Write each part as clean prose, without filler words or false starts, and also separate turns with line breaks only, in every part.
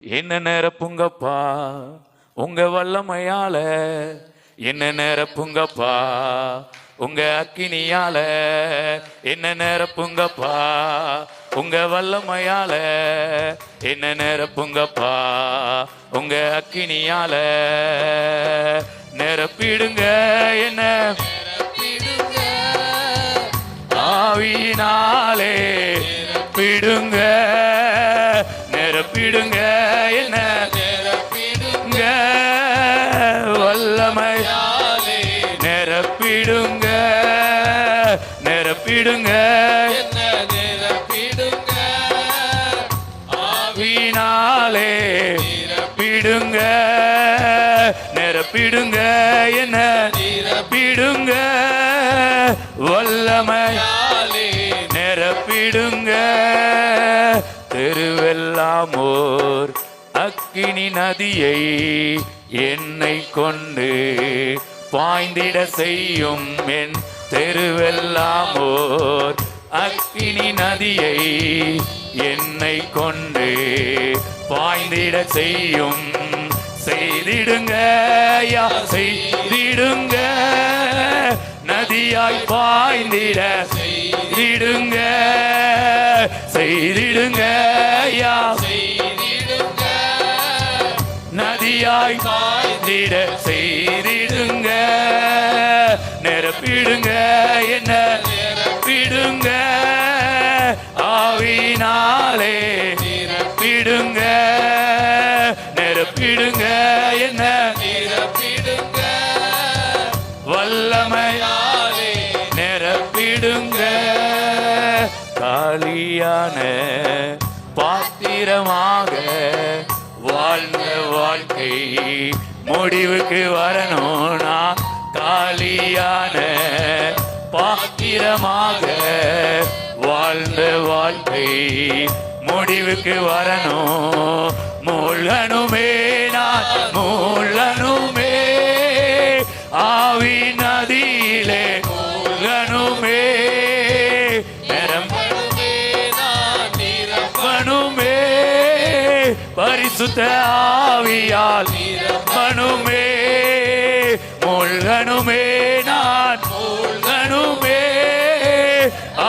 என்ன நிரப்புங்கப்பா உங்க வல்லமையால, என்ன நிரப்புங்கப்பா உங்க அக்கினியால, என்ன நிரப்புங்கப்பா உங்க வல்லமையால, என்ன நிரப்புங்கப்பா உங்க அக்கினியால, நிரப்பிடுங்க என்ன ஆவியினாலே, நிரப்பிடுங்க நிரப்பிடுங்க என்ன நிரப்பிடுங்க வல்லமையாலே, நிரப்பிடுங்க நிரப்பிடுங்க என்ன நிரப்பிடுங்க ஆவியினாலே, நிரப்பிடுங்க நிரப்பிடுங்க என்ன நிரப்பிடுங்க வல்லமையாலே, நிரப்பிடுங்க. தெருவெல்லாமோர் அக்கினி நதியை என்னை கொண்டு பாய்ந்திட செய்யும், என் தெருவெல்லாமோர் அக்கினி நதியை என்னை கொண்டு பாய்ந்திட செய்யும், செய்திடுங்க யா செய்திடுங்க நதியாய் பாய்ந்திட செய்திடுங்க செய்திடுங்க யா செய்திடுங்க நதியாய் பாய்ந்திட செய்திடுங்க, நிரப்பிடுங்க என்ன நிரப்பிடுங்க ஆவியினாலே, நிரப்பிடுங்க நிரப்பிடுங்க என்ன நிரப்பிடுங்க வல்லமையாலே, நிரப்பிடுங்க. காலியான பாத்திரமாக வாழ்ந்த வாழ்க்கை முடிவுக்கு வரணும்னா, காலியான பாத்திரமாக வாழ்ந்த வாழ்க்கை முடிவுக்கு வரணும், மூழ்கணுமே நான் மூழ்கணுமே ஆவி நதியிலே, மூழ்கணுமே நிரம்பணுமே நான் நிரம்பணுமே பரிசுத்த ஆவியால், நிரம்பணுமே மூழ்கணுமே நான் மூழ்கணுமே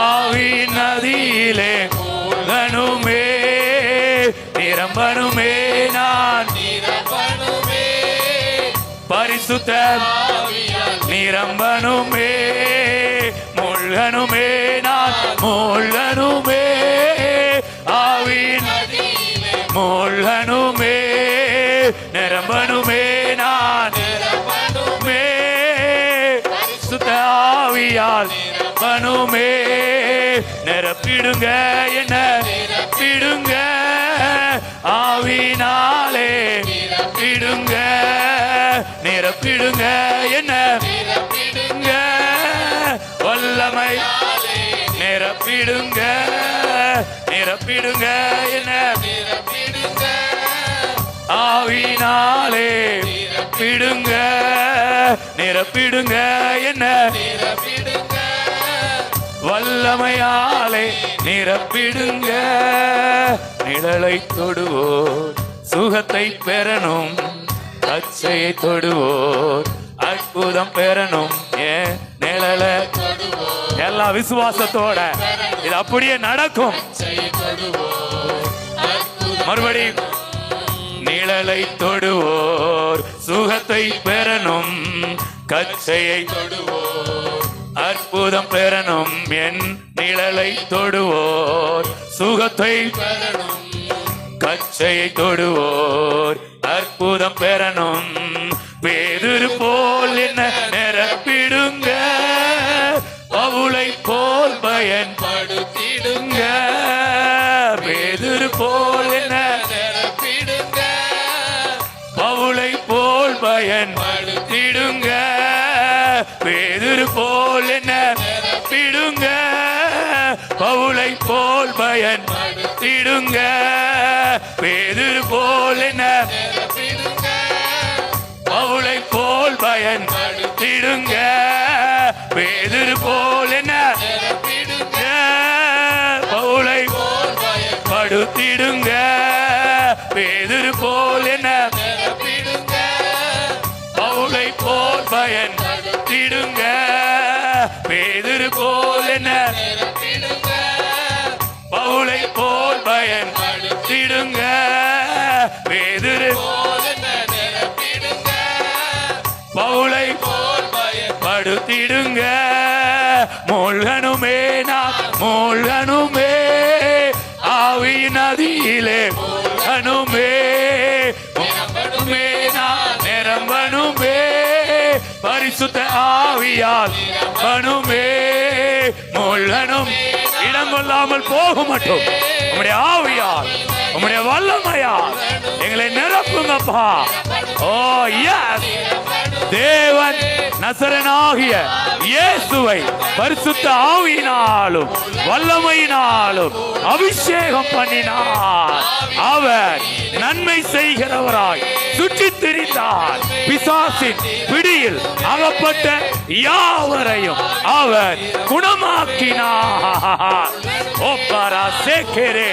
ஆவி நதியிலே, மூழ்கணுமே நிரம்பணுமே நான் நிரம்பணுமே பரிசுத்த ஆவியால், நிரம்பணுமே மூழ்கணுமே நான் மூழ்கணுமே ஆவி நதியிலே, மூழ்கணுமே நிரம்பணுமே நான் நிரம்பணுமே பரிசுத்த ஆவியால், நிரம்பணுமே நிரப்பிடுங்க என்ன நிரப்பிடுங்க ஆவியினாலே, நிரப்பிடுங்க நிரப்பிடுங்க என்ன நிரப்பிடுங்க வல்லமையாலே, நிரப்பிடுங்க நிரப்பிடுங்க என்ன நிரப்பிடுங்க ஆவியினாலே, நிரப்பிடுங்க நிரப்பிடுங்க என்ன நிரப்பிடுங்க வல்லமையாலே, நிரப்பிடுங்க. நிழலை தொடுவோர் சுகத்தை பெறணும், அச்சையை தொடுவோர் அற்புதம் பெறணும், ஏன் நிழல எல்லா விசுவாசத்தோட இது அப்படியே நடக்கும். மறுபடி நிழலை தொடுவோர் சுகத்தை பெறணும், கச்சையை தொடுவோர் அற்புதம் பெறணும், என் நிழலை தொடுவோர் சுகத்தை பெறணும், கச்சையை தொடுவோர் அற்புதம் பெறணும், பேதுரு போல் என்ன நிரப்பிடுங்க பவுலை போல் பயன்படுத்திடுங்க, பேதுரு போல் என்ன நிரப்பிடுங்க பவுலை போல் பயன்படுத்திடுங்க, பேதுரு போல் என்ன நிரப்பிடுங்க பவுலை போல் பயன்படுத்திடுங்க, பேதுரு போல் என்ன நிரப்பிடுங்க பவுலை போல் பயன்படுத்திடுங்க, பேதுரு போல் என்ன நிரப்பிடுங்க பவுலை போல் பயன்படுத்திடுங்க, பேதுரு பேதுரு போல் என்ன
நிரப்பிடுங்க
பவுலை போல் பயன்படுத்திடுங்க பேதுரு போல் என்ன
நிரப்பிடுங்க
பவுலை போல் பயன்படுத்திடுங்க பேதுரு
போல் என்ன நிரப்பிடுங்க
பவுலை
போல்
படுத்திடுங்க மூழ்கனுமே நான் மூழ்கனுமே ஆவி நதியிலே மூழ்கனுமே மூழ்கனுமே நான் நிரம்பனுமே பரிசுத்த ஆவியால் பனுமே மூழ்கனும் இடம் கொள்ளாமல் போக மாட்டோம் உம்முடைய ஆவியால் உம்முடைய வல்லமையால் எங்களை நிரப்புங்கப்பா ஓ எஸ் தேவன் நசரனாகிய இயேசுவை பரிசுத்த ஆவியினாலும் வல்லமையினாலும் அபிஷேகம் பண்ணினார் அவர் நன்மை செய்கிறவராய் சுற்றித் திரிந்தார் பிசாசின் பிடியில் அகப்பட்ட யாவரையும் அவர் குணமாக்கினார் ஓ பாரா சேக்கரே